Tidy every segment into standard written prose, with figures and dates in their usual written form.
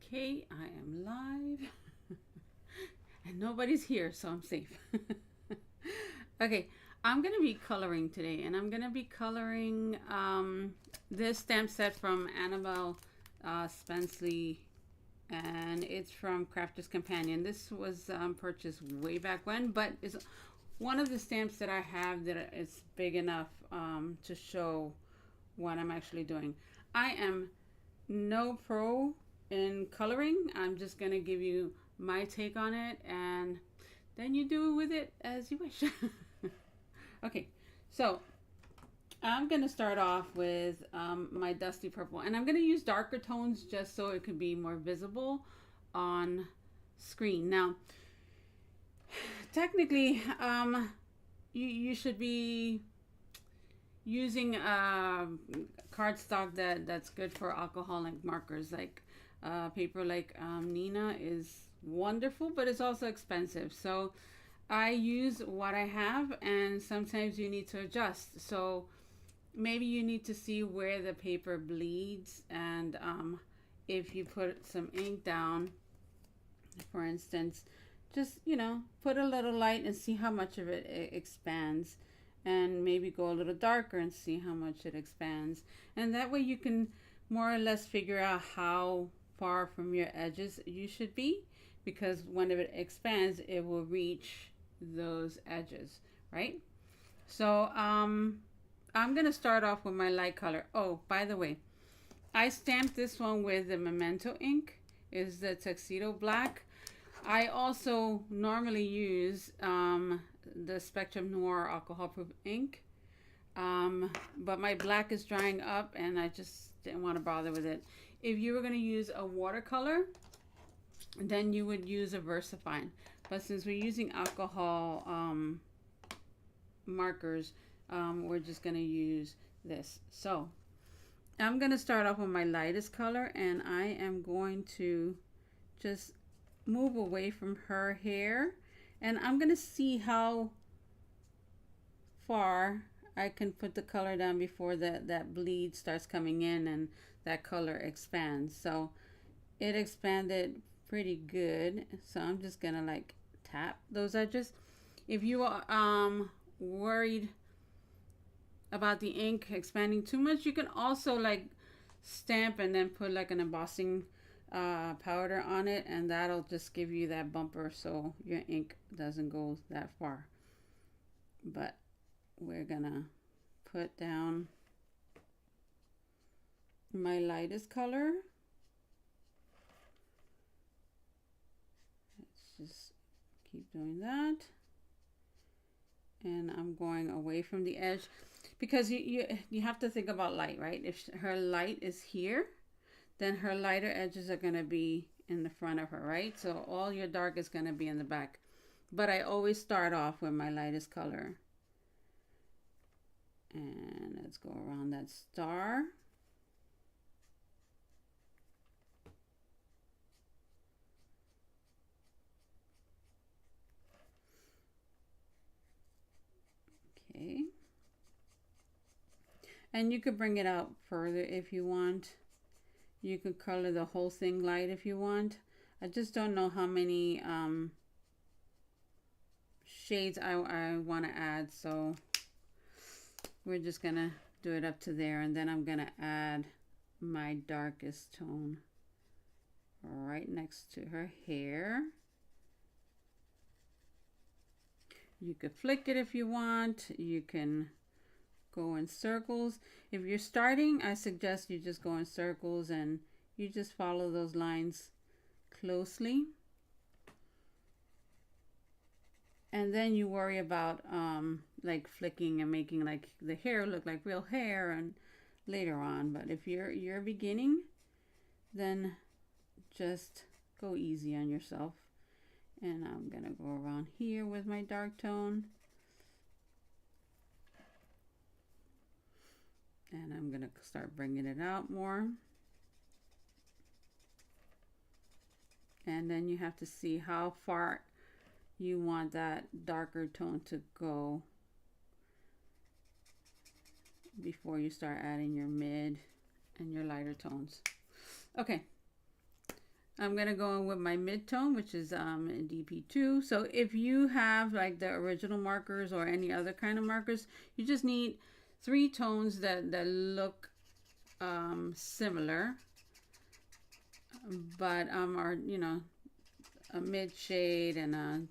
Okay, I am live and nobody's here, so I'm safe. Okay, I'm gonna be coloring today, and I'm gonna be coloring this stamp set from Annabelle Spenceley, and it's from Crafter's Companion. This was purchased way back when, but it's one of the stamps that I have that is big enough to show what I'm actually doing. I am no pro in coloring. I'm just going to give you my take on it, and then you do with it as you wish. Okay, so I'm going to start off with my dusty purple, and I'm going to use darker tones just so it could be more visible on screen. Now, technically, you should be using cardstock that's good for alcoholic markers, like paper like Nina is wonderful, but it's also expensive. So I use what I have, and sometimes you need to adjust. So maybe you need to see where the paper bleeds, and if you put some ink down, for instance, just put a little light and see how much of it expands, and maybe go a little darker and see how much it expands, and that way you can more or less figure out how far from your edges you should be, because when it expands it will reach those edges, right? So I'm gonna start off with my light color. Oh, by the way, I stamped this one with the Memento ink, is the Tuxedo Black. I also normally use the Spectrum Noir alcohol proof ink, but my black is drying up and I just didn't want to bother with it. If you were going to use a watercolor, then you would use a VersaFine. But since we're using alcohol markers, we're just going to use this. So I'm going to start off with my lightest color, and I am going to just move away from her hair, and I'm going to see how far I can put the color down before that bleed starts coming in and that color expands. So it expanded pretty good, so I'm just gonna like tap those edges. If you are worried about the ink expanding too much, you can also like stamp and then put like an embossing powder on it, and that'll just give you that bumper so your ink doesn't go that far. But we're gonna put down my lightest color. Let's just keep doing that, and I'm going away from the edge, because you have to think about light, right? If her light is here, then her lighter edges are going to be in the front of her, right? So all your dark is going to be in the back. But I always start off with my lightest color. And let's go around that star. Okay. And you could bring it out further if you want. You could color the whole thing light if you want. I just don't know how many shades I want to add, so we're just gonna do it up to there, and then I'm gonna add my darkest tone right next to her hair. You could flick it if you want. You can go in circles. If you're starting, I suggest you just go in circles and you just follow those lines closely, and then you worry about like flicking and making like the hair look like real hair and later on. But if you're beginning, then just go easy on yourself. And I'm gonna go around here with my dark tone, and I'm gonna start bringing it out more. And then you have to see how far you want that darker tone to go before you start adding your mid and your lighter tones. Okay, I'm gonna go in with my mid-tone, which is in DP2. So if you have like the original markers or any other kind of markers, you just need 3 tones that look similar, but are, you know, a mid shade and a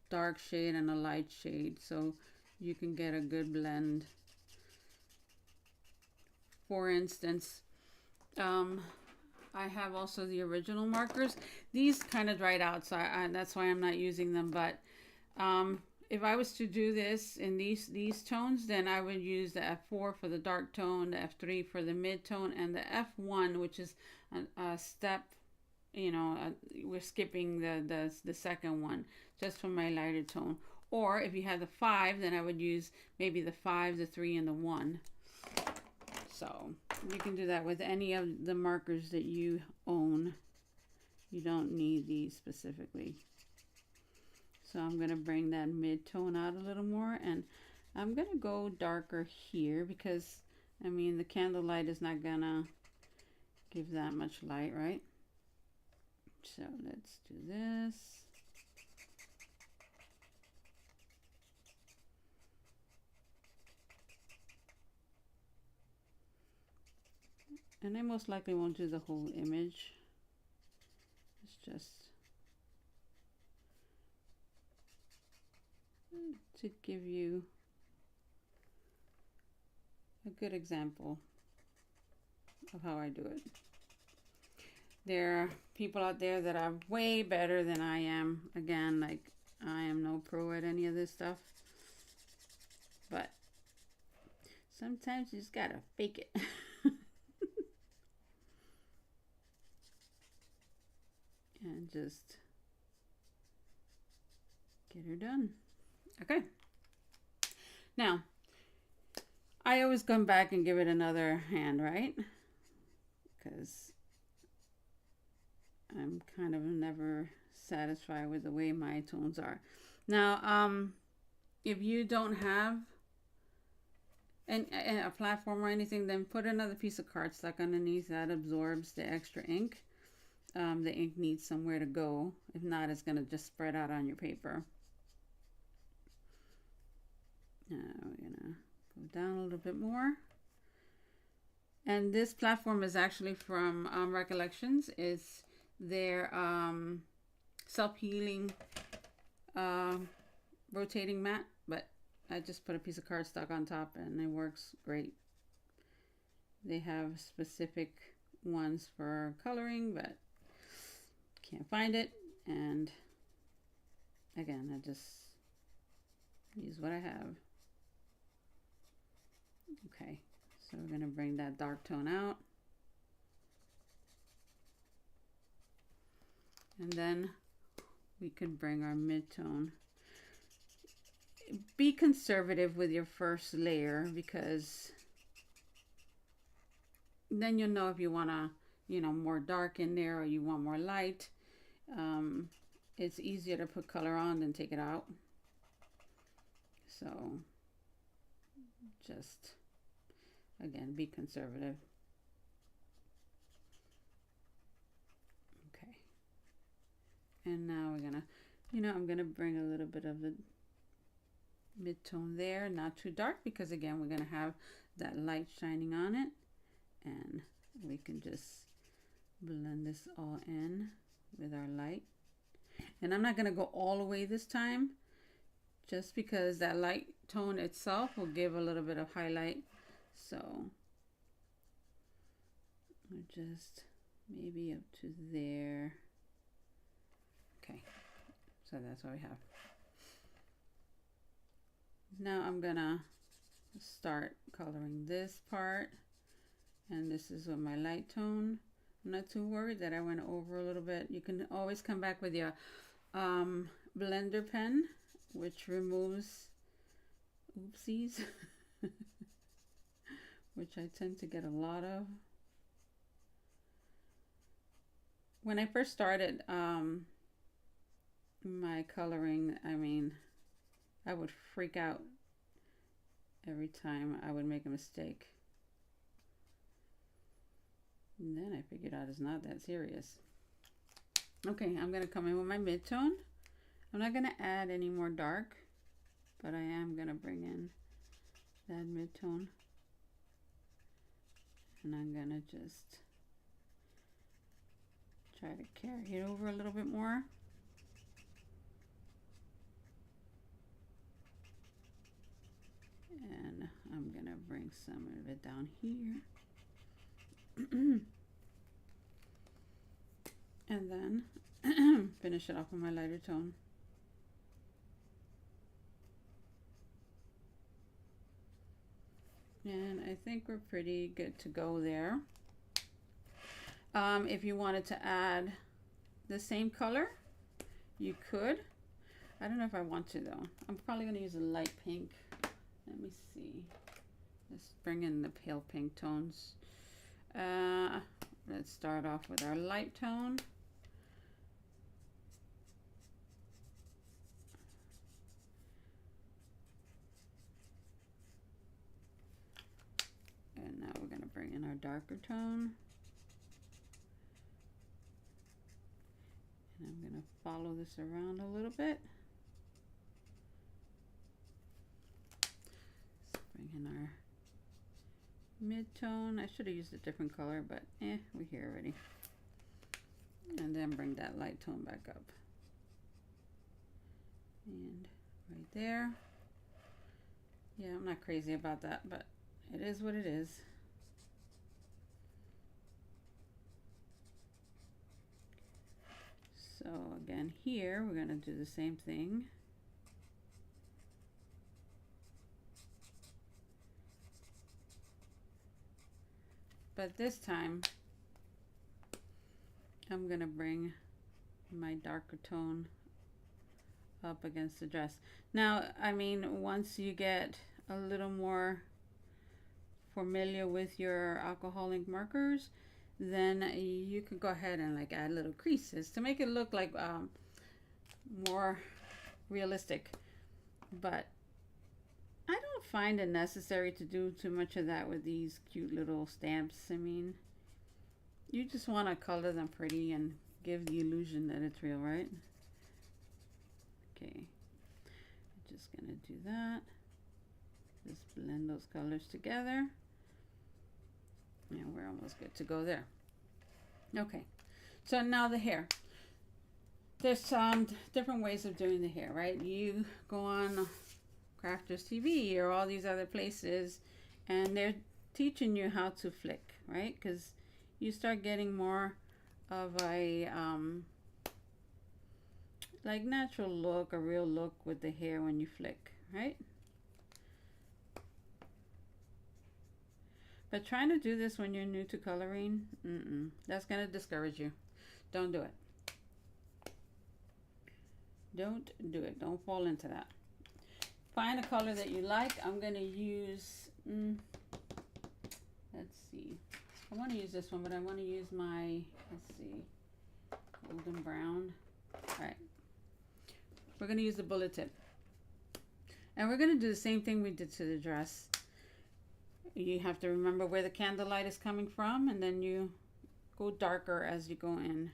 dark shade and a light shade, so you can get a good blend. For instance, I have also the original markers. These kind of dried out, so that's why I'm not using them. But if I was to do this in these tones, then I would use the F4 for the dark tone, the F3 for the mid tone, and the F1, which is a step. You know, we're skipping the second one just for my lighter tone. Or if you have the 5, then I would use maybe the 5, the 3, and the 1. So you can do that with any of the markers that you own. You don't need these specifically. So I'm going to bring that mid-tone out a little more, and I'm going to go darker here because, I mean, the candlelight is not going to give that much light, right? So let's do this. And I most likely won't do the whole image. It's just to give you a good example of how I do it. There are people out there that are way better than I am. Again, like, I am no pro at any of this stuff. But sometimes you just gotta fake it. And just get her done. Okay. Now, I always come back and give it another hand, right? Because I'm kind of never satisfied with the way my tones are. Now, if you don't have a platform or anything, then put another piece of cardstock underneath that absorbs the extra ink. The ink needs somewhere to go. If not, it's going to just spread out on your paper. Now we're going to go down a little bit more. And this platform is actually from Recollections. It's their self-healing rotating mat, but I just put a piece of cardstock on top and it works great. They have specific ones for coloring, but can't find it. And again, I just use what I have. Okay, so we're going to bring that dark tone out. And then we can bring our mid-tone. Be conservative with your first layer because then you'll know if you want to, you know, more dark in there or you want more light. It's easier to put color on than take it out. So just, again, be conservative. Okay. And now we're gonna, you know, I'm gonna bring a little bit of the mid-tone there, not too dark, because again, we're gonna have that light shining on it. And we can just blend this all in with our light. And I'm not going to go all the way this time, just because that light tone itself will give a little bit of highlight. So just maybe up to there. Okay, so that's what we have. Now I'm going to start coloring this part. And this is with my light tone. I'm not too worried that I went over a little bit. You can always come back with your blender pen, which removes oopsies, which I tend to get a lot of. When I first started my coloring, I mean, I would freak out every time I would make a mistake. And then I figured out it's not that serious. Okay, I'm going to come in with my mid-tone. I'm not going to add any more dark, but I am going to bring in that mid-tone. And I'm going to just try to carry it over a little bit more. And I'm going to bring some of it down here. And then finish it off with my lighter tone. And I think we're pretty good to go there. If you wanted to add the same color, you could. I don't know if I want to though. I'm probably going to use a light pink. Let me see. Let's bring in the pale pink tones. Let's start off with our light tone. And now we're going to bring in our darker tone. And I'm going to follow this around a little bit. Let's bring in our mid-tone. I should have used a different color, but we're here already. And then bring that light tone back up. And right there. Yeah, I'm not crazy about that, but it is what it is. So again, here we're going to do the same thing. But this time, I'm going to bring my darker tone up against the dress. Now, I mean, once you get a little more familiar with your alcohol ink markers, then you can go ahead and like add little creases to make it look like more realistic. But I don't find it necessary to do too much of that with these cute little stamps. I mean, you just want to color them pretty and give the illusion that it's real, right? Okay, I'm just gonna do that. Just blend those colors together. And we're almost good to go there. Okay, so now the hair. There's some different ways of doing the hair, right? You go on Crafters TV or all these other places, and they're teaching you how to flick, right? Because you start getting more of a like natural look, a real look with the hair when you flick, right? But trying to do this when you're new to coloring, that's going to discourage you. Don't do it. Don't do it. Don't fall into that. Find a color that you like. I'm going to use, let's see. I want to use this one, but I want to use my, let's see, golden brown. All right. We're going to use the bullet tip. And we're going to do the same thing we did to the dress. You have to remember where the candlelight is coming from, and then you go darker as you go in.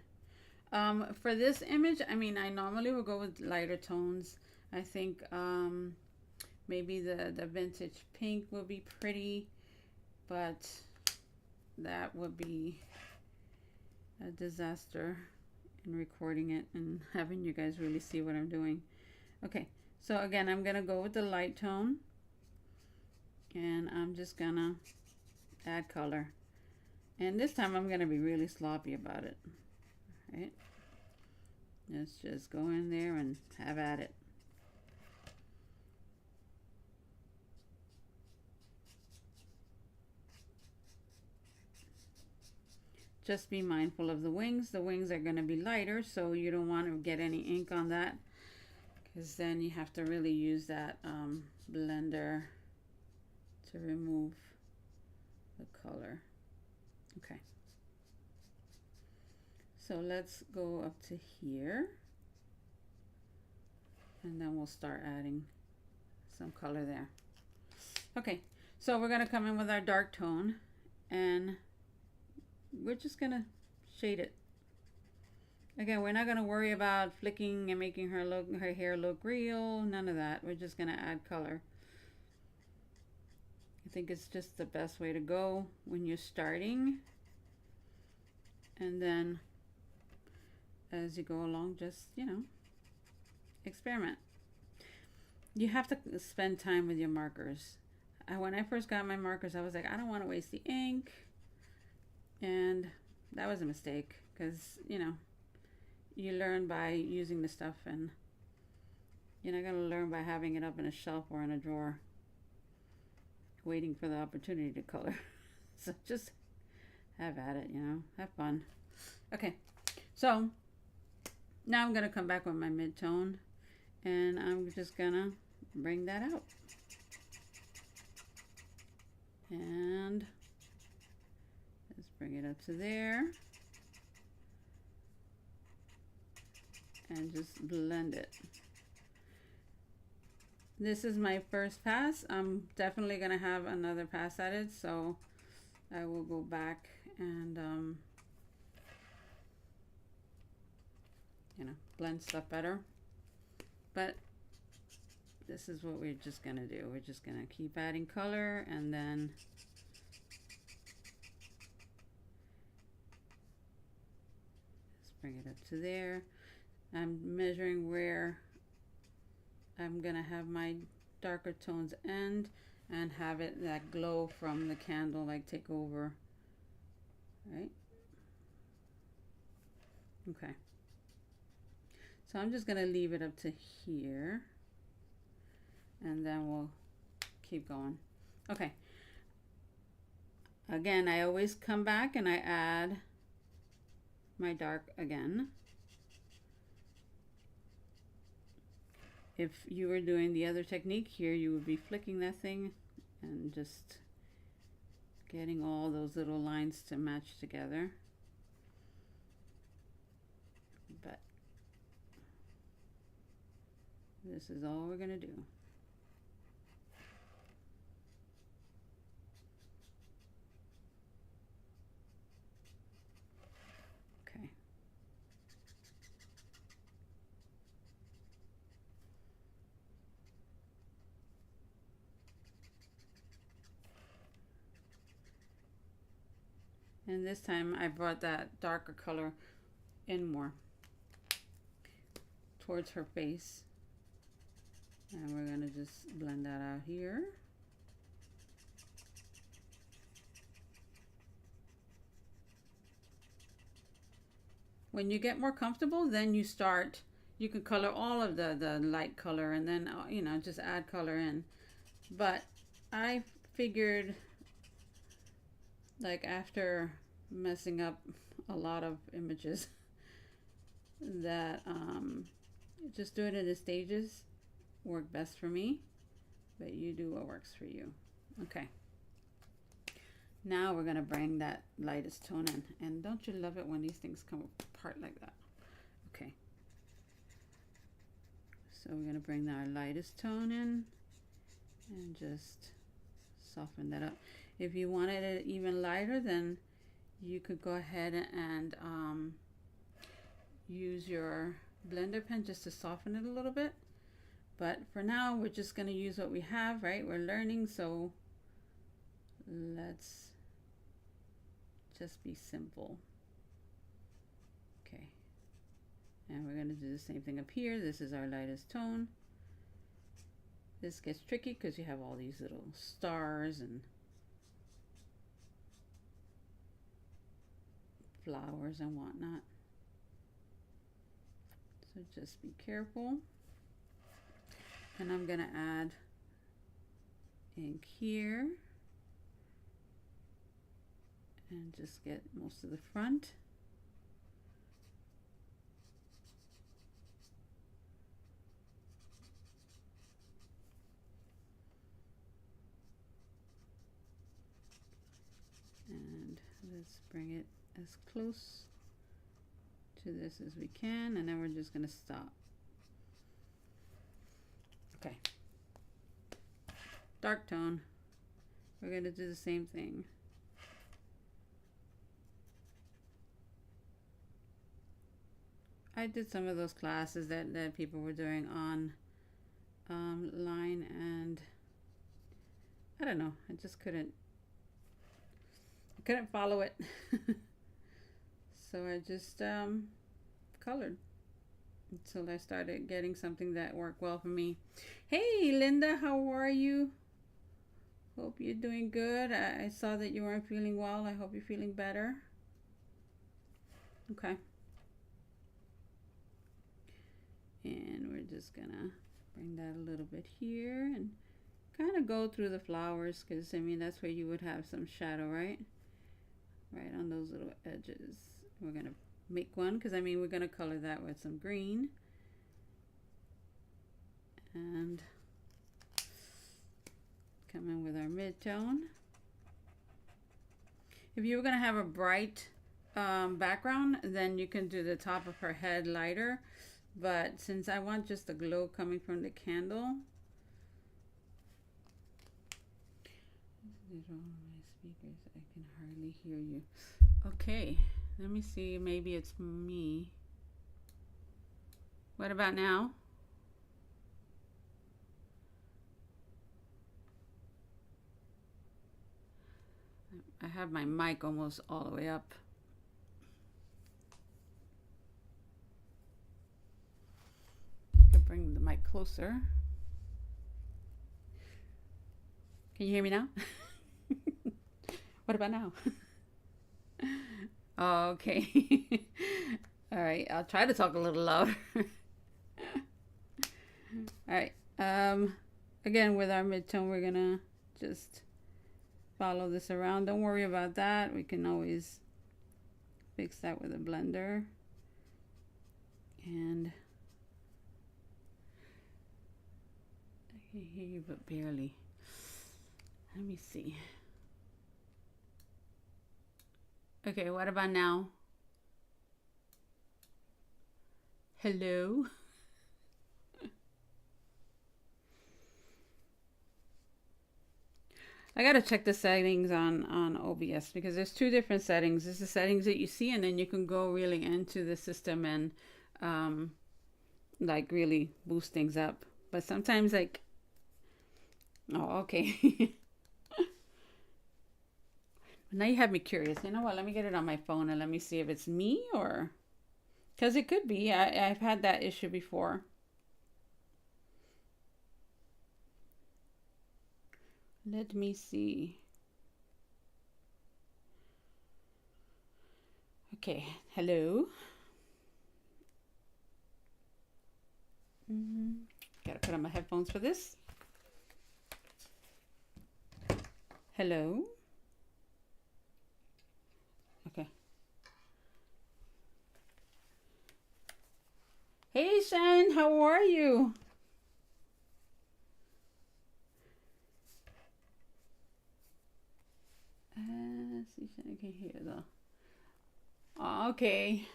For this image, I mean, I normally would go with lighter tones. I think maybe the vintage pink would be pretty, but that would be a disaster in recording it and having you guys really see what I'm doing. Okay, so again, I'm gonna go with the light tone, and I'm just gonna add color. And this time I'm gonna be really sloppy about it. Right? Let's just go in there and have at it. Just be mindful of the wings. The wings are going to be lighter, so you don't want to get any ink on that, because then you have to really use that blender to remove the color. Okay. So let's go up to here, and then we'll start adding some color there. Okay, so we're going to come in with our dark tone, and we're just gonna shade it. Again, we're not gonna worry about flicking and making her hair look real. None of that. We're just gonna add color. I think it's just the best way to go when you're starting. And then as you go along, just, you know, experiment. You have to spend time with your markers. When I first got my markers, I was like, I don't want to waste the ink. And that was a mistake because, you know, you learn by using the stuff, and you're not going to learn by having it up in a shelf or in a drawer waiting for the opportunity to color. So just have at it, you know, have fun. Okay, so now I'm going to come back with my mid-tone, and I'm just going to bring that out. And let's bring it up to there. And just blend it. This is my first pass. I'm definitely going to have another pass at it, so I will go back and you know, blend stuff better. But this is what we're just going to do. We're just going to keep adding color, and then just bring it up to there. I'm measuring where I'm gonna have my darker tones end and have it, that glow from the candle, like take over, right? Okay. So I'm just gonna leave it up to here, and then we'll keep going. Okay. Again, I always come back and I add my dark again. If you were doing the other technique here, you would be flicking that thing and just getting all those little lines to match together. But this is all we're going to do. Okay. And this time I brought that darker color in more towards her face. And we're going to just blend that out here. When you get more comfortable, then you can color all of the light color, and then, you know, just add color in. But I figured, like, after messing up a lot of images, that just doing it in stages work best for me, but you do what works for you. Okay, now we're gonna bring that lightest tone in, and don't you love it when these things come apart like that? Okay, so we're gonna bring our lightest tone in and just soften that up. If you wanted it even lighter, then you could go ahead and use your blender pen just to soften it a little bit. But for now, we're just going to use what we have, right? We're learning, so let's just be simple. Okay. And we're going to do the same thing up here. This is our lightest tone. This gets tricky because you have all these little stars and flowers and whatnot. So just be careful. And I'm going to add ink here and just get most of the front. And let's bring it as close to this as we can, and then we're just going to stop. Okay, dark tone, we're going to do the same thing. I did some of those classes that people were doing on line, and I don't know, I just couldn't follow it. So I just colored until I started getting something that worked well for me. Hey Linda, how are you? Hope you're doing good. I saw that you weren't feeling well. I hope you're feeling better. Okay. And we're just gonna bring that a little bit here and kind of go through the flowers, because I mean that's where you would have some shadow, right? Right on those little edges. We're gonna make one, because I mean we're gonna color that with some green. And come in with our mid-tone. If you were gonna have a bright background, then you can do the top of her head lighter. But since I want just the glow coming from the candle, these are all my speakers. I can hardly hear you. Okay, let me see. Maybe it's me. What about now? I have my mic almost all the way up. Bring the mic closer. Can you hear me now? What about now? Okay. All right, I'll try to talk a little louder. All right. Again, with our mid-tone, we're gonna just follow this around. Don't worry about that. We can always fix that with a blender. And I can hear you, but barely. Let me see. Okay, what about now? Hello? I gotta check the settings on OBS, because there's two different settings. There's the settings that you see, and then you can go really into the system and like really boost things up. But sometimes like, oh, okay. Now you have me curious. You know what? Let me get it on my phone and let me see if it's me, or, because it could be. I've had that issue before. Let me see. Okay, hello. Gotta put on my headphones for this. Hello. Okay. Hey, Shan, how are you? See, I can hear though. Oh, okay.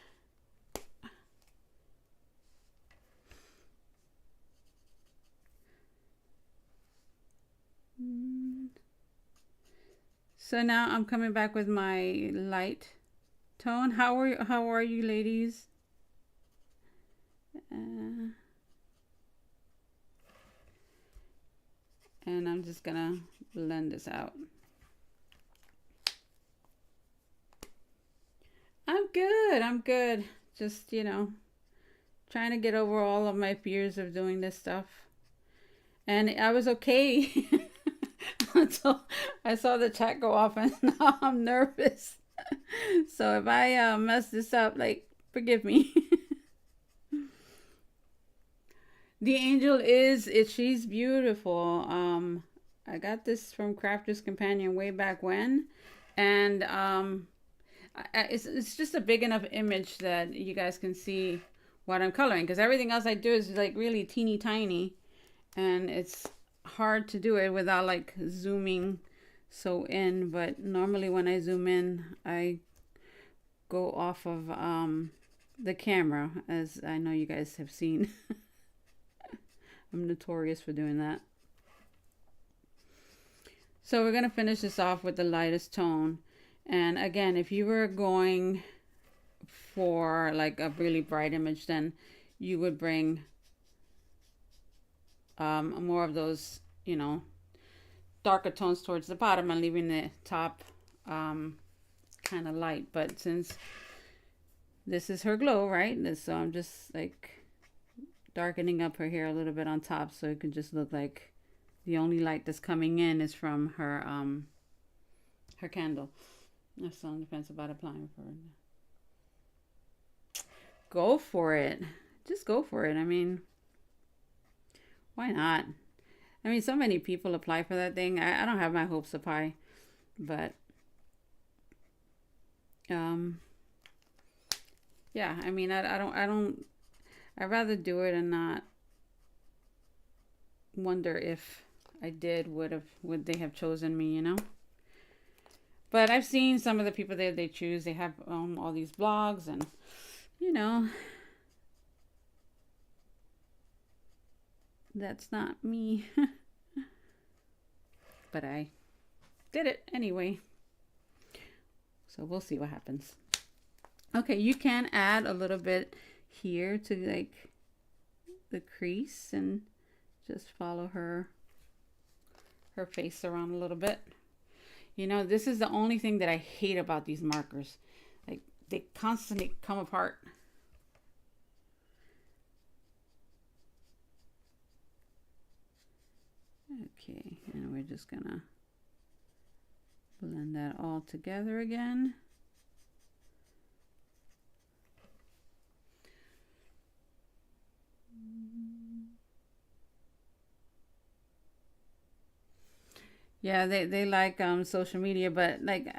So now I'm coming back with my light tone. How are you ladies? And I'm just gonna blend this out. I'm good. Just, you know, trying to get over all of my fears of doing this stuff. And I was okay until I saw the chat go off, and now I'm nervous. So if I mess this up, like, forgive me. The angel she's beautiful. I got this from Crafter's Companion way back when, and it's just a big enough image that you guys can see what I'm coloring, because everything else I do is like really teeny tiny, and it's hard to do it without like zooming so in. But normally when I zoom in, I go off of the camera, as I know you guys have seen. I'm notorious for doing that. So we're going to finish this off with the lightest tone. And again, if you were going for like a really bright image, then you would bring more of those, darker tones towards the bottom and leaving the top kind of light. But since this is her glow, right? So I'm just like darkening up her hair a little bit on top so it can just look like the only light that's coming in is from her candle. That's on the fence about applying for it. Go for it. Just go for it. I mean, why not? I mean, so many people apply for that thing. I don't have my hopes up high, but yeah. I mean, I don't. I'd rather do it and not wonder if I did would they have chosen me, But I've seen some of the people that they choose. They have all these blogs and that's not me. But I did it anyway. So we'll see what happens. Okay, you can add a little bit here to like the crease and just follow her face around a little bit. This is the only thing that I hate about these markers. Like, they constantly come apart. Okay, and we're just gonna blend that all together again. Yeah, they like social media, but like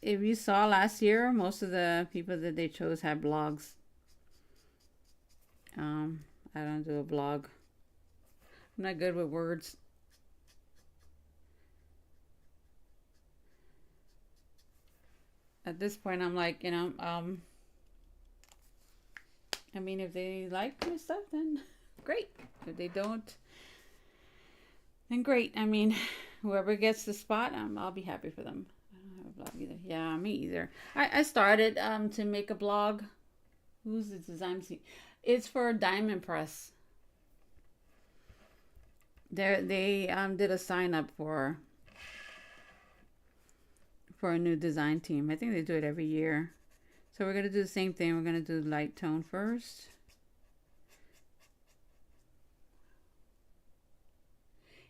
if you saw last year, most of the people that they chose had blogs. I don't do a blog. I'm not good with words. At this point, I'm like, I mean, if they like my stuff, then great. If they don't, then great. I mean, whoever gets the spot, I'll be happy for them. I don't have a blog either. Yeah, me either. I started to make a blog. Who's the design team? It's for Diamond Press. They did a sign up for a new design team. I think they do it every year. So we're gonna do the same thing. We're gonna do light tone first.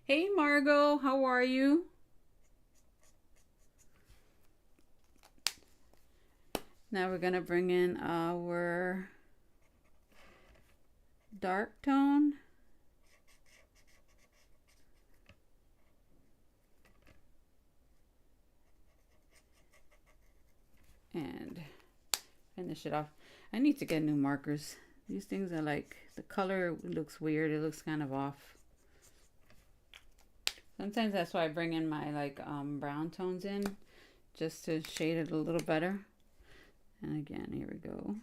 Hey Margot, how are you? Now we're gonna bring in our dark tone. And finish it off. I need to get new markers. These things are like, the color looks weird. It looks kind of off. Sometimes that's why I bring in my like brown tones in, just to shade it a little better. And again, here we go.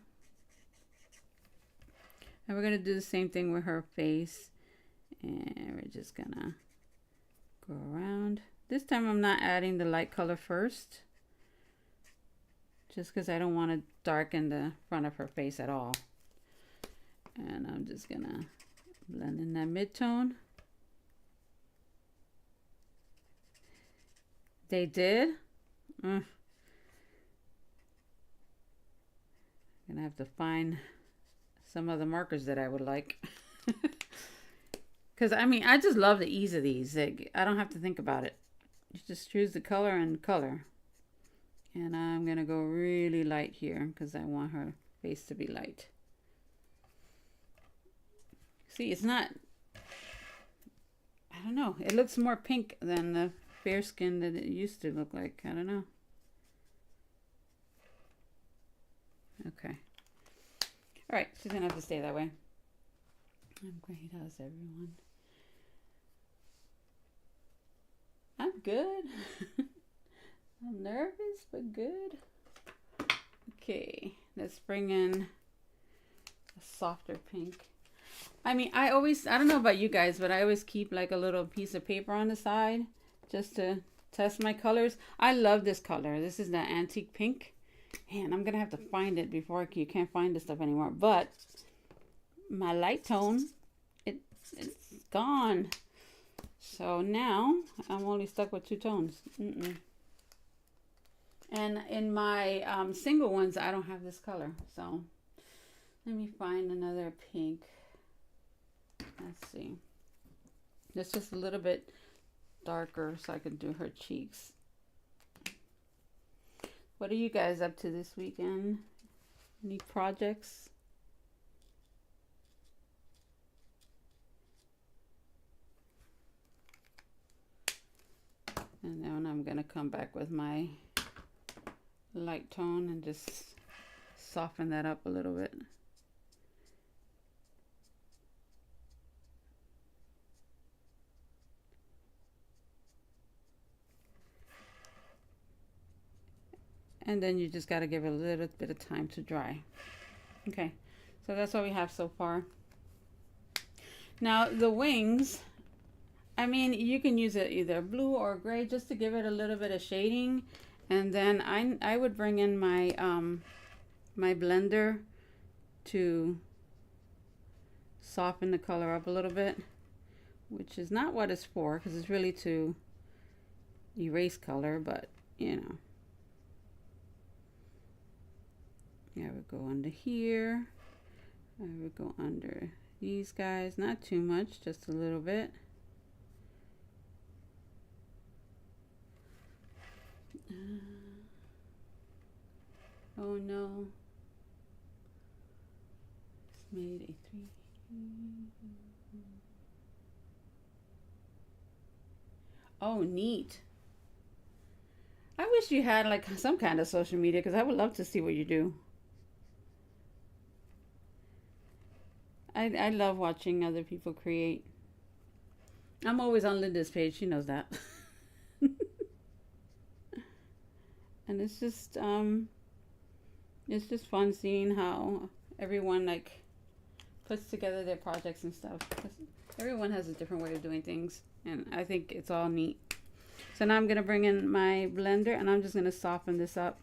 And we're gonna do the same thing with her face. And we're just gonna go around. This time I'm not adding the light color first, just because I don't want to darken the front of her face at all. And I'm just gonna blend in that mid-tone. They did? I'm gonna have to find some other markers that I would like. Because I mean, I just love the ease of these. Like, I don't have to think about it. You just choose the color and color. And I'm gonna go really light here because I want her face to be light. See, it's not, I don't know. It looks more pink than the fair skin that it used to look like. I don't know. Okay. All right, she's gonna have to stay that way. I'm great. How's everyone? I'm good. I'm nervous, but good. Okay, let's bring in a softer pink. I mean, I don't know about you guys, but I always keep like a little piece of paper on the side just to test my colors. I love this color. This is the antique pink. Man, I'm gonna have to find it before you can't find this stuff anymore. But my light tone, it it's gone. So now I'm only stuck with two tones. And in my single ones, I don't have this color. So let me find another pink. Let's see. It's just a little bit darker so I can do her cheeks. What are you guys up to this weekend? Any projects? And then I'm going to come back with my light tone and just soften that up a little bit. And then you just got to give it a little bit of time to dry. Okay, so that's what we have so far. Now the wings, I mean, you can use it either blue or gray just to give it a little bit of shading. And then I would bring in my my blender to soften the color up a little bit, which is not what it's for, because it's really to erase color, but you know. I would go under here. I would go under these guys. Not too much, just a little bit. Oh no. It's made a 3. Oh, neat. I wish you had like some kind of social media, because I would love to see what you do. I love watching other people create. I'm always on Linda's page. She knows that. And it's just fun seeing how everyone like puts together their projects and stuff. Everyone has a different way of doing things, and I think it's all neat. So now I'm gonna bring in my blender and I'm just gonna soften this up.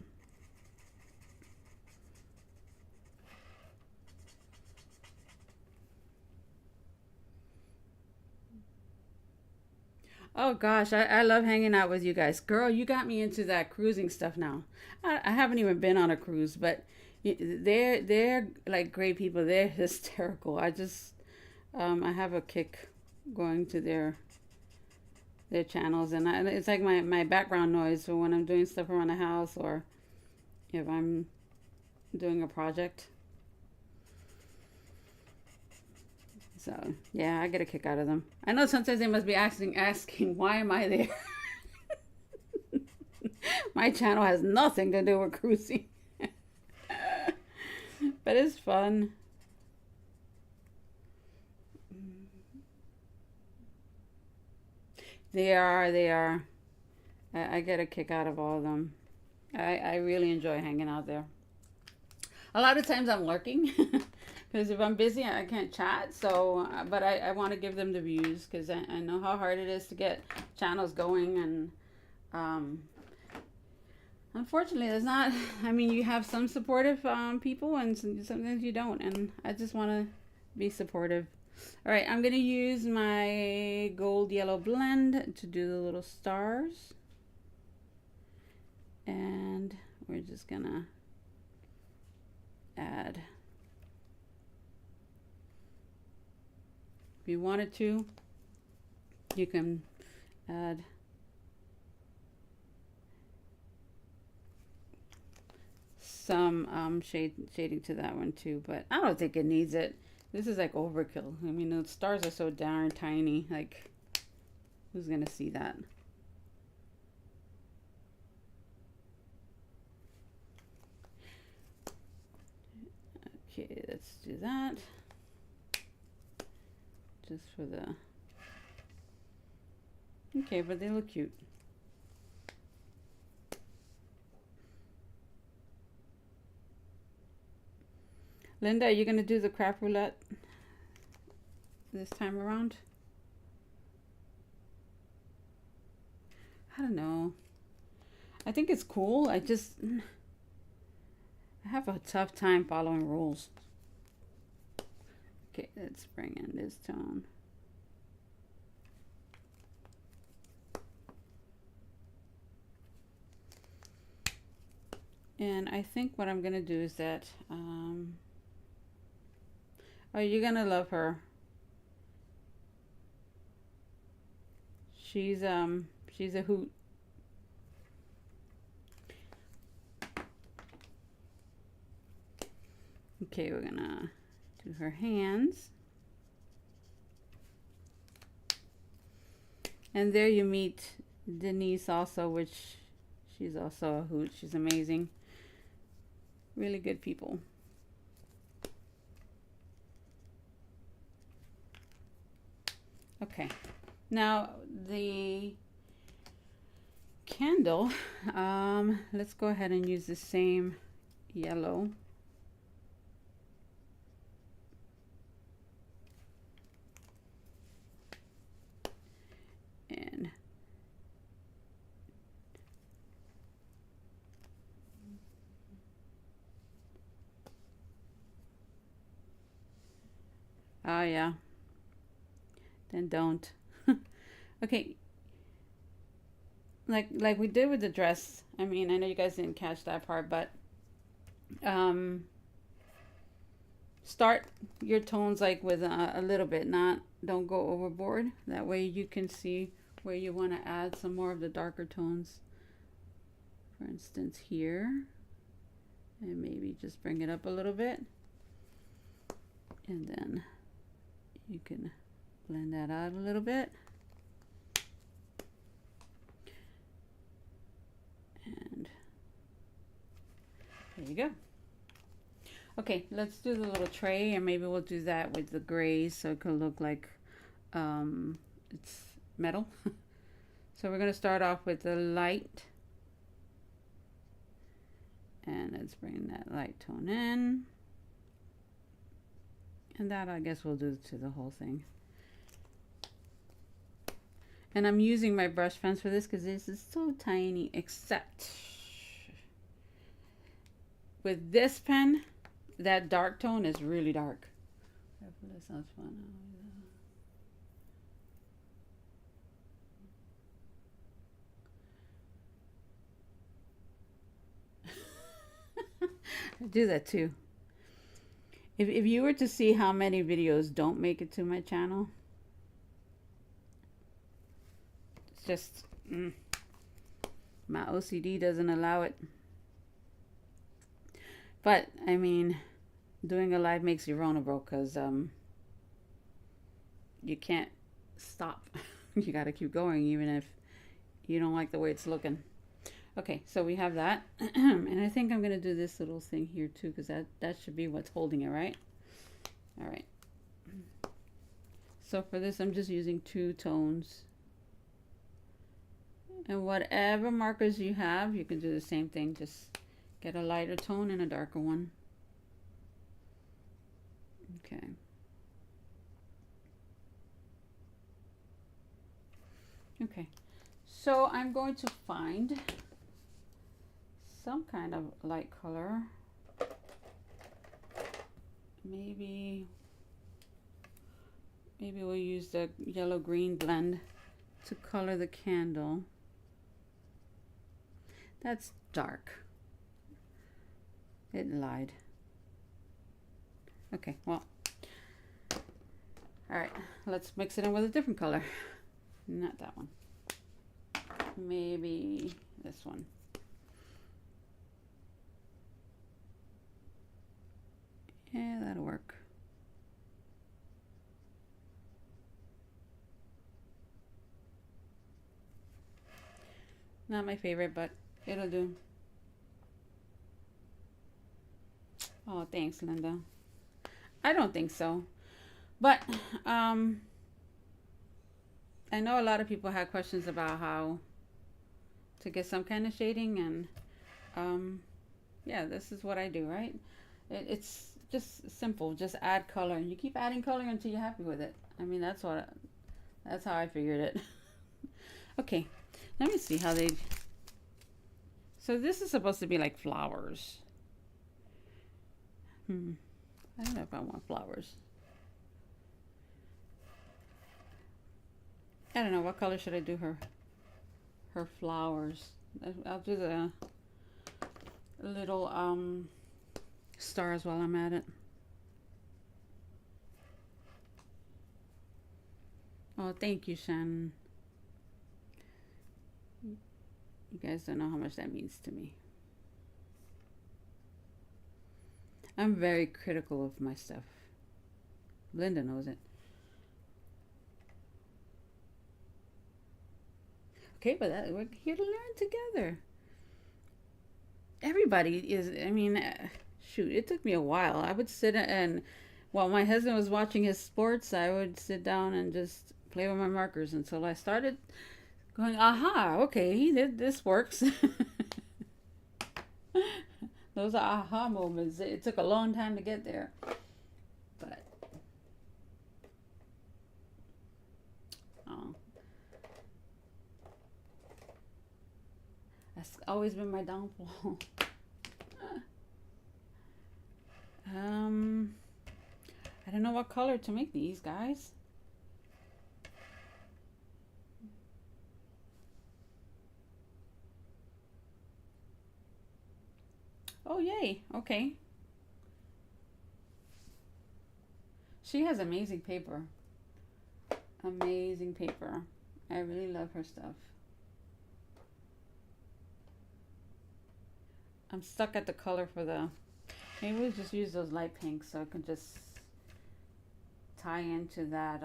Oh gosh, I love hanging out with you guys. Girl, you got me into that cruising stuff now. I haven't even been on a cruise, but they're like great people. They're hysterical. I have a kick going to their channels, and it's like my background noise for when I'm doing stuff around the house or if I'm doing a project. So yeah, I get a kick out of them. I know sometimes they must be asking why am I there? My channel has nothing to do with cruising. But it's fun. They are. I get a kick out of all of them. I really enjoy hanging out there. A lot of times I'm lurking because if I'm busy, I can't chat. So, but I want to give them the views because I know how hard it is to get channels going. And unfortunately, there's not, I mean, you have some supportive people and sometimes you don't. And I just want to be supportive. All right, I'm going to use my gold yellow blend to do the little stars. And we're just going to add, if you wanted to, you can add some shading to that one too, but I don't think it needs it. This is like overkill. I mean, the stars are so darn tiny, like who's gonna see that? Okay, let's do that. Just for the... Okay, but they look cute. Linda, are you going to do the craft roulette this time around? I don't know. I think it's cool. I just... I have a tough time following rules. Okay, let's bring in this tone. And I think what I'm gonna do is that, oh, you're gonna love her. She's a hoot. Okay, we're gonna do her hands. And there you meet Denise also, which she's also a hoot. She's amazing. Really good people. Okay, now the candle, let's go ahead and use the same yellow. And oh yeah, then don't. Okay, like we did with the dress. I mean, I know you guys didn't catch that part, but start your tones like with a little bit, not don't go overboard. That way you can see where you want to add some more of the darker tones. For instance, here, and maybe just bring it up a little bit, and then you can blend that out a little bit. And there you go. Okay, let's do the little tray, and maybe we'll do that with the grays so it could look like it's metal. So we're going to start off with the light. And let's bring that light tone in. And that, I guess, we'll do to the whole thing. And I'm using my brush pens for this because this is so tiny, except with this pen, that dark tone is really dark. That sounds fun. I do that too. If you were to see how many videos don't make it to my channel, it's just my OCD doesn't allow it. But I mean, doing a live makes you vulnerable because you can't stop. You got to keep going even if you don't like the way it's looking. Okay, so we have that. And I think I'm going to do this little thing here too, because that should be what's holding it, right? All right. So for this, I'm just using 2 tones. And whatever markers you have, you can do the same thing. Just get a lighter tone and a darker one. Okay. Okay. So I'm going to find some kind of light color. Maybe we'll use the yellow green blend to color the candle. That's dark. It lied. Okay, well, all right, let's mix it in with a different color. Not that one. Maybe this one. Yeah, that'll work. Not my favorite, but it'll do. Oh, thanks, Linda. I don't think so. But I know a lot of people had questions about how to get some kind of shading, and yeah, this is what I do, right? It's just simple. Just add color, and you keep adding color until you're happy with it. I mean, that's how I figured it. Okay, let me see how they. So this is supposed to be like flowers. I don't know if I want flowers. I don't know what color should I do her flowers. I'll do the little stars while I'm at it. Oh, thank you, Shannon. You guys don't know how much that means to me. I'm very critical of my stuff. Linda knows it. Okay, but we're here to learn together. Everybody is, I mean, shoot, it took me a while. I would sit and, while my husband was watching his sports, I would sit down and just play with my markers until I started going, aha, okay, this works. Those are aha moments. It took a long time to get there. But, oh. That's always been my downfall. I don't know what color to make these, guys. Oh, yay. Okay. She has amazing paper. Amazing paper. I really love her stuff. I'm stuck at the color for the... Maybe we'll just use those light pinks so it can just tie into that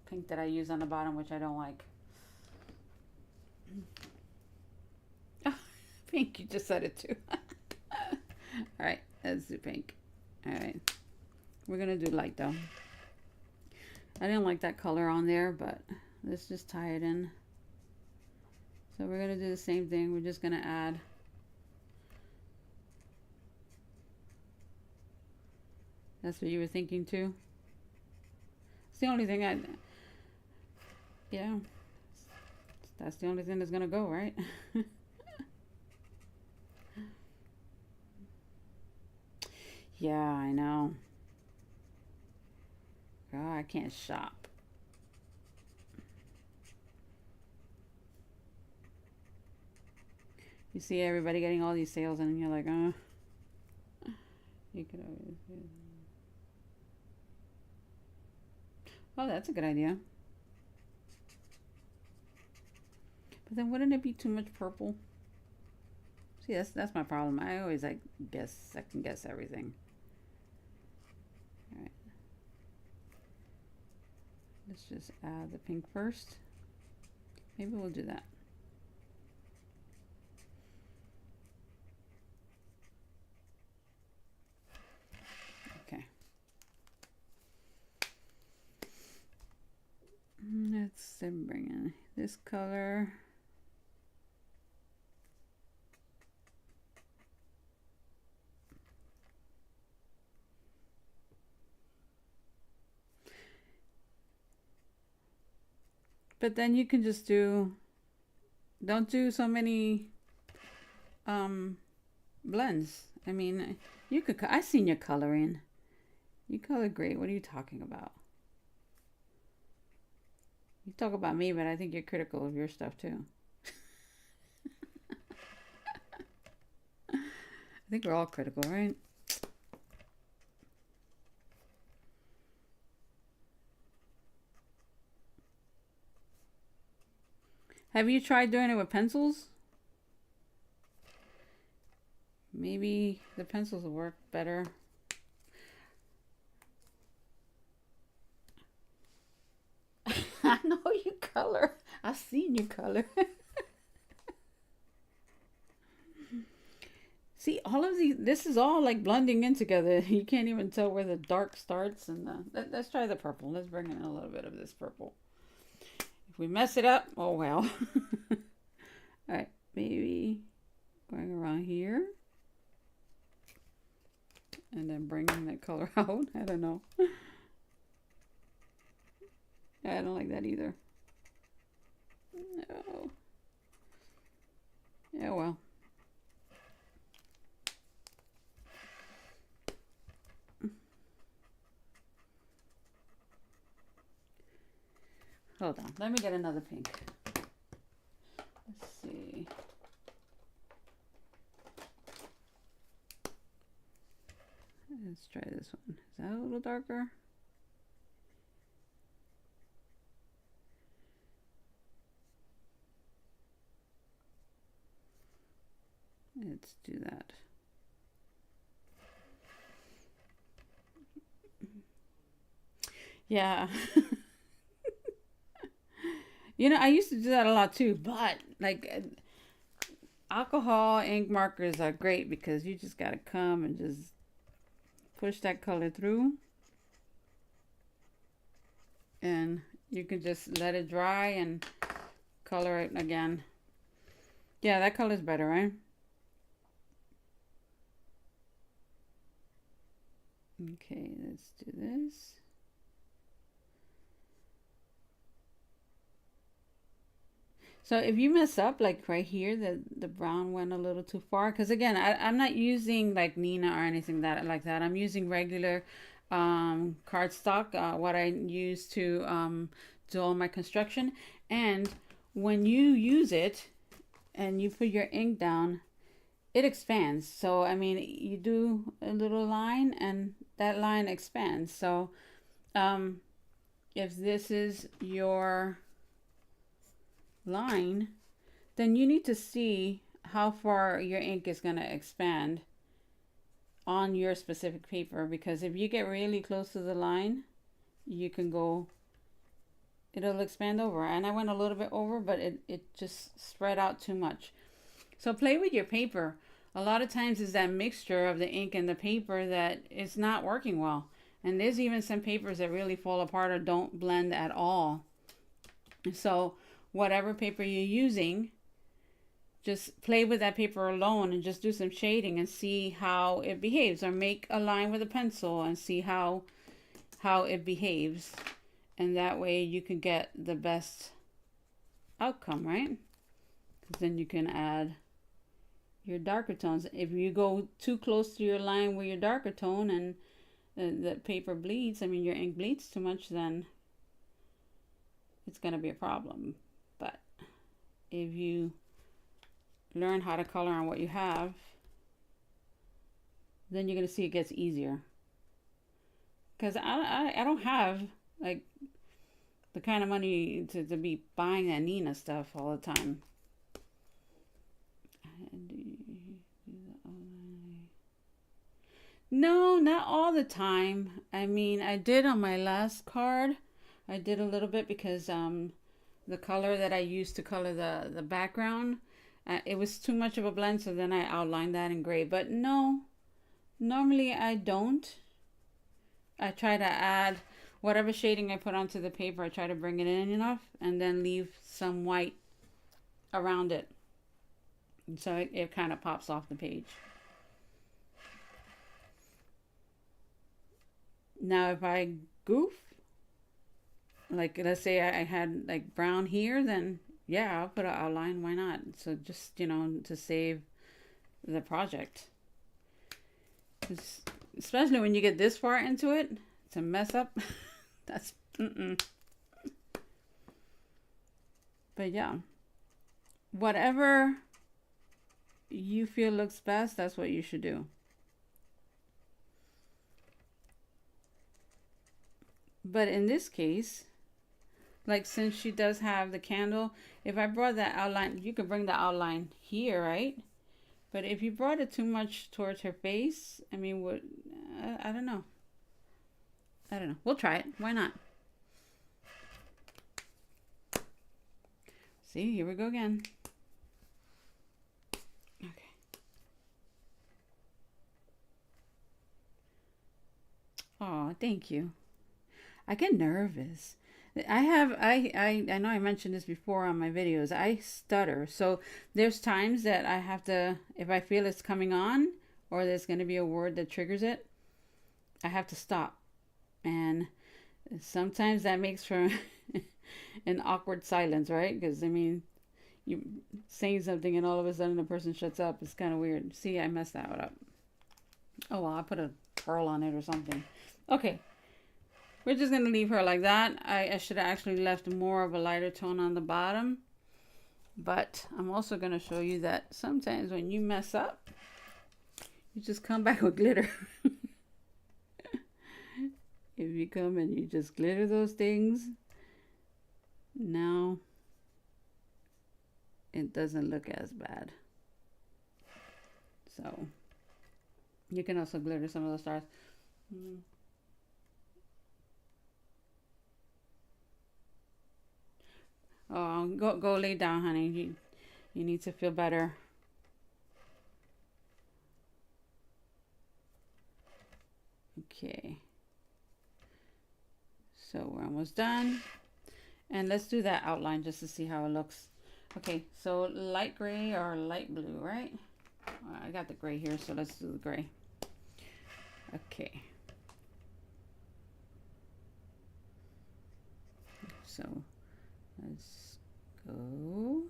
pink that I use on the bottom, which I don't like. Oh, pink, you just said it too. Alright, let's do pink. Alright. We're going to do light though. I didn't like that color on there, but let's just tie it in. So we're going to do the same thing. We're just going to add... That's what you were thinking too? It's the only thing yeah. That's the only thing that's gonna go, right? Yeah, I know. Oh, I can't shop. You see everybody getting all these sales and you're like, you could always do. Oh, that's a good idea. But then wouldn't it be too much purple? See, that's my problem. I always second guess everything. All right. Let's just add the pink first. Maybe we'll do that. Okay. Let's bring in this color. But then you can just don't do so many blends. I mean, I've seen your coloring. You color great. What are you talking about? You talk about me, but I think you're critical of your stuff too. I think we're all critical, right? Have you tried doing it with pencils? Maybe the pencils will work better. I know you color. I've seen you color. See, all of these, this is all like blending in together. You can't even tell where the dark starts. And let's try the purple. Let's bring in a little bit of this purple. If we mess it up, oh well. All right, maybe going around here. And then bringing that color out. I don't know. I don't like that either. No. Yeah, well. Hold on. Let me get another pink. Let's see. Let's try this one. Is that a little darker? Let's do that. Yeah. You know, I used to do that a lot too, but like alcohol ink markers are great because you just gotta come and just push that color through, and you can just let it dry and color it again. Yeah, that color's better, right? Okay, let's do this. So if you mess up, like right here, the brown went a little too far. Because again, I'm not using like Nina or anything that like that. I'm using regular cardstock, what I use to do all my construction. And when you use it and you put your ink down, it expands. So, I mean, you do a little line and that line expands. So, if this is your line, then you need to see how far your ink is going to expand on your specific paper, because if you get really close to the line, you can go, it'll expand over. And I went a little bit over, but it just spread out too much. So play with your paper. A lot of times is that mixture of the ink and the paper that is not working well. And there's even some papers that really fall apart or don't blend at all. So whatever paper you're using, just play with that paper alone and just do some shading and see how it behaves, or make a line with a pencil and see how it behaves, and that way you can get the best outcome, right? Because then you can add your darker tones. If you go too close to your line with your darker tone and the paper bleeds, I mean your ink bleeds too much, then it's going to be a problem. But if you learn how to color on what you have, then you're going to see it gets easier. Because I don't have like the kind of money to be buying that Nina stuff all the time. No, not all the time. I mean, I did on my last card. I did a little bit because the color that I used to color the background, it was too much of a blend, so then I outlined that in gray. But no, normally I don't. I try to add whatever shading I put onto the paper, I try to bring it in enough and then leave some white around it. And so it kind of pops off the page. Now if I goof, like let's say I had like brown here, then yeah, I'll put an outline. Why not? So just, you know, to save the project. Especially when you get this far into it, to mess up, that's But yeah, whatever you feel looks best, that's what you should do. But in this case, like since she does have the candle, if I brought that outline, you could bring the outline here, right? But if you brought it too much towards her face, I mean, what? I don't know. I don't know. We'll try it. Why not? See, here we go again. Okay. Oh, thank you. I get nervous. I know I mentioned this before on my videos. I stutter. So there's times that I have to, if I feel it's coming on or there's going to be a word that triggers it, I have to stop. And sometimes that makes for an awkward silence, right? Because I mean, you saying something and all of a sudden the person shuts up. It's kind of weird. See, I messed that one up. Oh well, I put a pearl on it or something. Okay. we're just going to leave her like that. I should have actually left more of a lighter tone on the bottom. But I'm also going to show you that sometimes when you mess up, you just come back with glitter. If you come and you just glitter those things, now it doesn't look as bad. So you can also glitter some of the stars. Oh, go lay down, honey. You need to feel better. Okay. So we're almost done. And let's do that outline just to see how it looks. Okay, so light gray or light blue, right? I got the gray here, so let's do the gray. Okay. So let's go.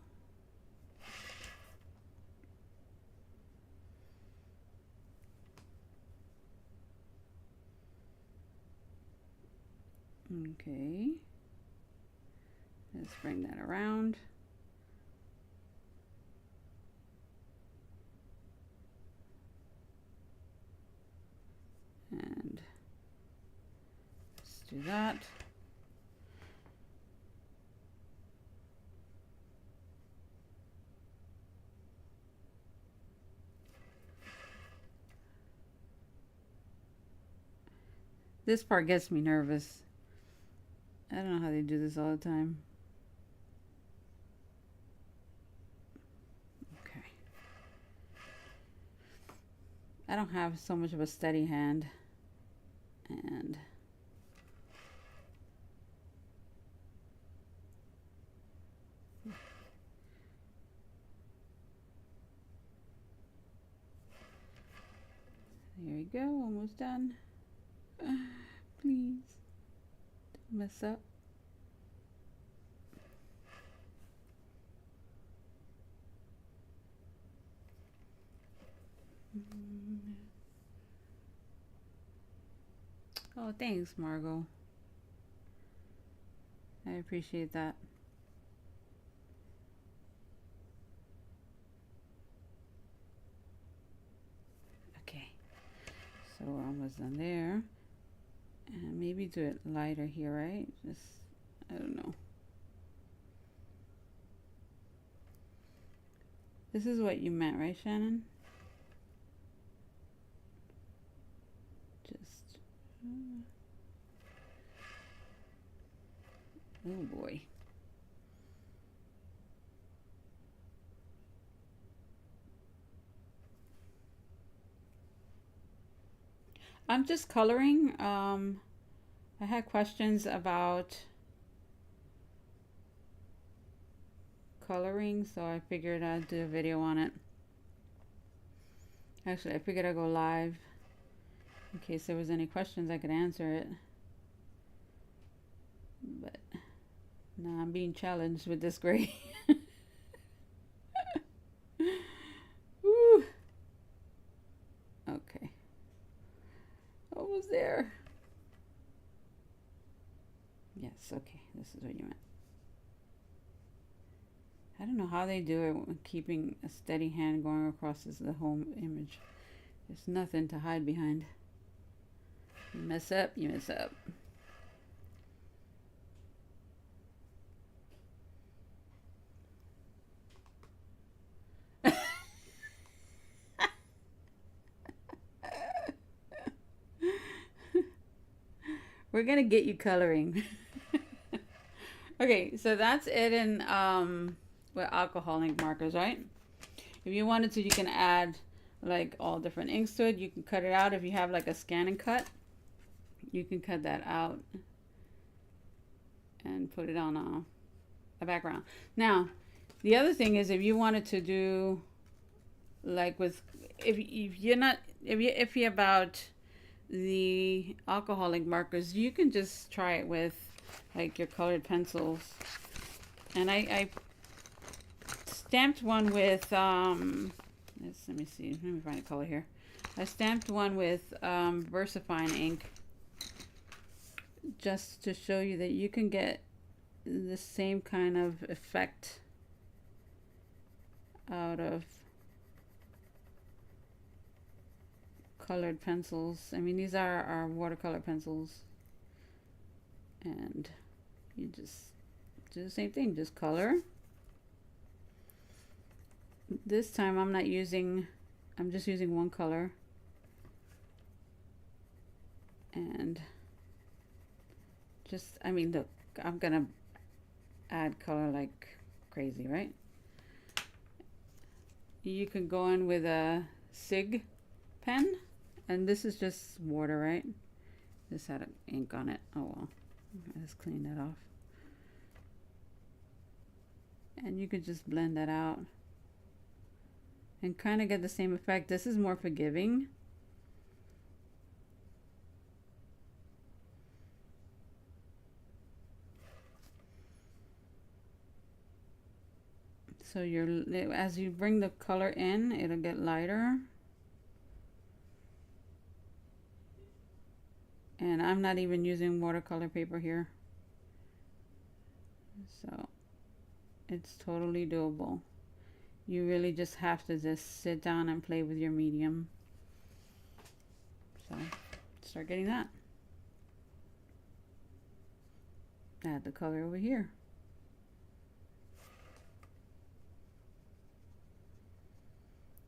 Okay. Let's bring that around. And let's do that. This part gets me nervous. I don't know how they do this all the time. Okay. I don't have so much of a steady hand. And there we go, almost done. Please don't mess up. Oh, thanks, Margot. I appreciate that. Okay, so we're almost done there. And maybe do it lighter here, right? Just, I don't know. This is what you meant, right, Shannon? Just, oh boy. I'm just coloring. I had questions about coloring, so I figured I'd do a video on it. Actually, I figured I'd go live in case there was any questions I could answer it. But now I'm being challenged with this gray. Woo. Okay. Almost there. Yes, okay. This is what you meant. I don't know how they do it with keeping a steady hand going across the whole image. There's nothing to hide behind. You mess up, you mess up. We're gonna get you coloring. Okay, so that's it in with alcohol ink markers, right? If you wanted to, you can add like all different inks to it. You can cut it out. If you have like a scan and cut, you can cut that out and put it on a background. Now, the other thing is if you wanted to do like with, if you're not, if you're about the alcohol ink markers, you can just try it with like your colored pencils. And I stamped one with let me see, let me find a color here. I stamped one with VersaFine ink. just to show you that you can get the same kind of effect out of colored pencils. I mean, these are our watercolor pencils, and you just do the same thing, just color. This time I'm just using one color, and just, I mean, look, I'm gonna add color like crazy, right? You can go in with a SIG pen, and this is just water, right? This had ink on it. Oh well, let's clean that off. And you could just blend that out and kind of get the same effect. This is more forgiving. So as you bring the color in, it'll get lighter. And I'm not even using watercolor paper here. So it's totally doable. You really just have to just sit down and play with your medium. So start getting that. Add the color over here.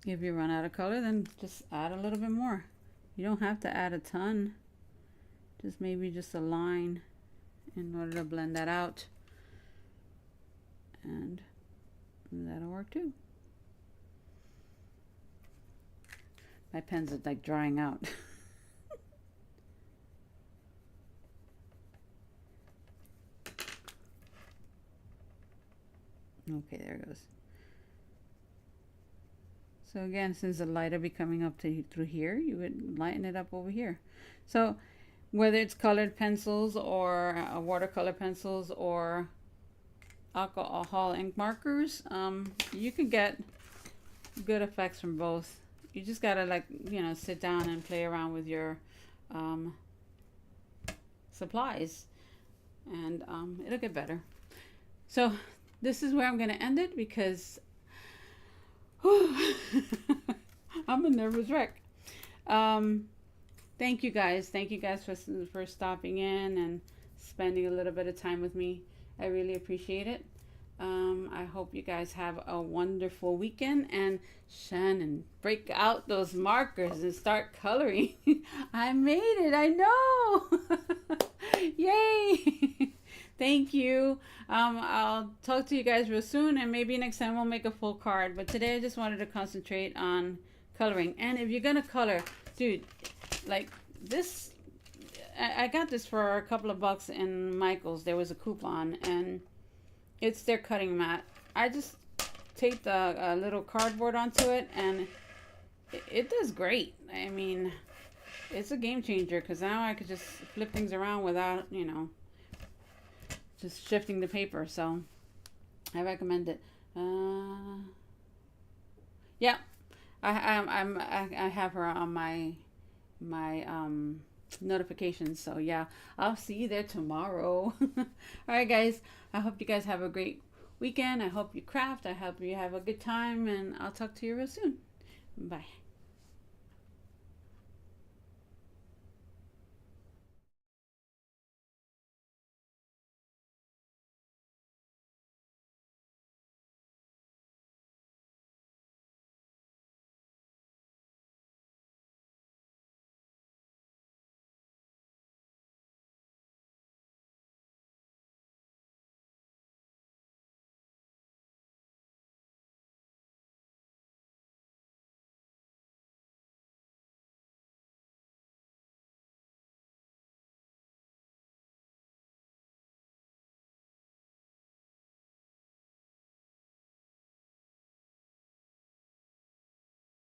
If you run out of color, then just add a little bit more. You don't have to add a ton. Just maybe just a line in order to blend that out. And that'll work too. My pens are like drying out. Okay, there it goes. So again, since the light will be coming up through here, you would lighten it up over here. So whether it's colored pencils or watercolor pencils or alcohol ink markers, you can get good effects from both. You just gotta, like, you know, sit down and play around with your supplies, and it'll get better. So this is where I'm gonna end it, because I'm a nervous wreck. Thank you guys for stopping in and spending a little bit of time with me. I really appreciate it. I hope you guys have a wonderful weekend, and Shannon, break out those markers and start coloring. I made it, I know. Yay. Thank you. I'll talk to you guys real soon, and maybe next time we'll make a full card. But today I just wanted to concentrate on coloring. And if you're gonna color, dude, like this, I got this for a couple of bucks in Michael's. There was a coupon, and it's their cutting mat. I just taped a little cardboard onto it, and it does great. I mean, it's a game changer, because now I could just flip things around without, you know, just shifting the paper. So I recommend it. Yeah, I have her on my notifications. So yeah, I'll see you there tomorrow. All right, guys. I hope you guys have a great weekend. I hope you craft. I hope you have a good time, and I'll talk to you real soon. Bye.